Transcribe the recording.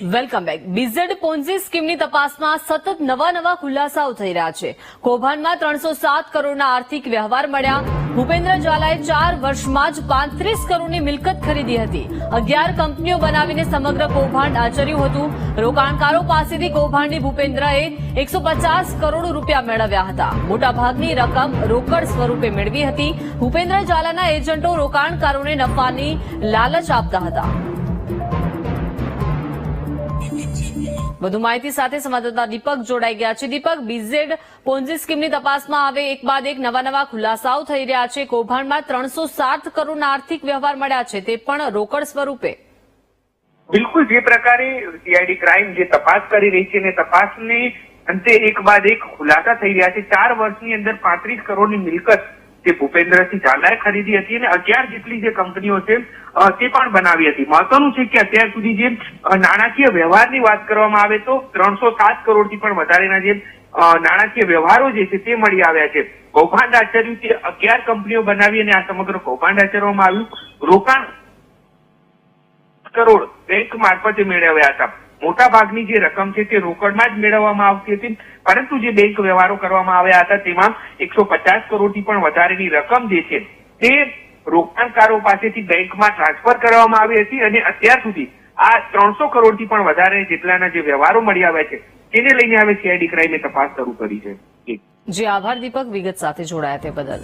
Welcome back. BZ Ponzi સ્કીમની તપાસમાં સતત નવા ખુલાસાઓ થઈ રહ્યા છે। કૌભાંડમાં 307 કરોડના આર્થિક વ્યવહાર મળ્યા। ભૂપેન્દ્ર ઝાલાએ 4 વર્ષમાં જ 35 કરોડની મિલકત ખરીદી હતી। 11 કંપનીઓ બનાવીને સમગ્ર કૌભાંડ આચર્યું હતું। રોકાણકારો પાસેથી કૌભાંડી ભૂપેન્દ્રએ 150 કરોડ રૂપિયા મેળવ્યા હતા। મોટાભાગની રકમ રોકડ સ્વરૂપે મેળવી હતી। ભૂપેન્દ્ર ઝાલાના એજન્ટો રોકાણકારોને નફાની લાલચ આપતા હતા। વધુ માહિતી સાથે સંવાદદાતા દીપક જોડાઈ ગયા છે। દીપક, બીઝેડ પોન્ઝી સ્કીમની તપાસમાં હવે એક બાદ એક નવા ખુલાસાઓ થઈ રહ્યા છે। કૌભાંડમાં 307 કરોડના આર્થિક વ્યવહાર મળ્યા છે, તે પણ રોકડ સ્વરૂપે। બિલકુલ, જે પ્રકારે સીઆઈડી ક્રાઇમ જે તપાસ કરી રહી છે, તપાસની અંતે એક બાદ એક ખુલાસા થઈ રહ્યા છે। 4 વર્ષની અંદર 35 કરોડની મિલકત જે ભૂપેન્દ્રસિંહ ઝાલાએ ખરીદી હતી અને 11 જેટલી જે કંપનીઓ છે તે પણ બનાવી હતી। મહત્વનું છે કે અત્યાર સુધી જે નાણાકીય વ્યવહારની વાત કરવામાં આવે તો 307 કરોડથી પણ વધારેના જે નાણાકીય વ્યવહારો જે છે તે મળી આવ્યા છે। કૌભાંડ આચર્યું તે 11 કંપનીઓ બનાવી અને આ સમગ્ર કૌભાંડ આચરવામાં આવ્યું। રોકાણ કરોડ બેંક મારફતે મેળવ્યા હતા। મોટા ભાગની જે રકમ છે તે રોકડમાં જ મેળવવામાં આવતી હતી, પરંતુ જે બેંક વ્યવહારો કરવામાં આવ્યા હતા તેમાં 150 કરોડથી પણ વધારેની રકમ જે છે તે રોકાણકારો પાસેથી બેંકમાં ટ્રાન્સફર કરવામાં આવી હતી અને અત્યાર સુધી આ 300 કરોડથી પણ વધારે જેટલાના જે વ્યવહારો મળી આવ્યા છે તેને લઈને હવે સીઆઈડી ક્રાઇમે તપાસ શરૂ કરી છે। જી આભાર દીપક, વિગત સાથે જોડાયા તે બદલ।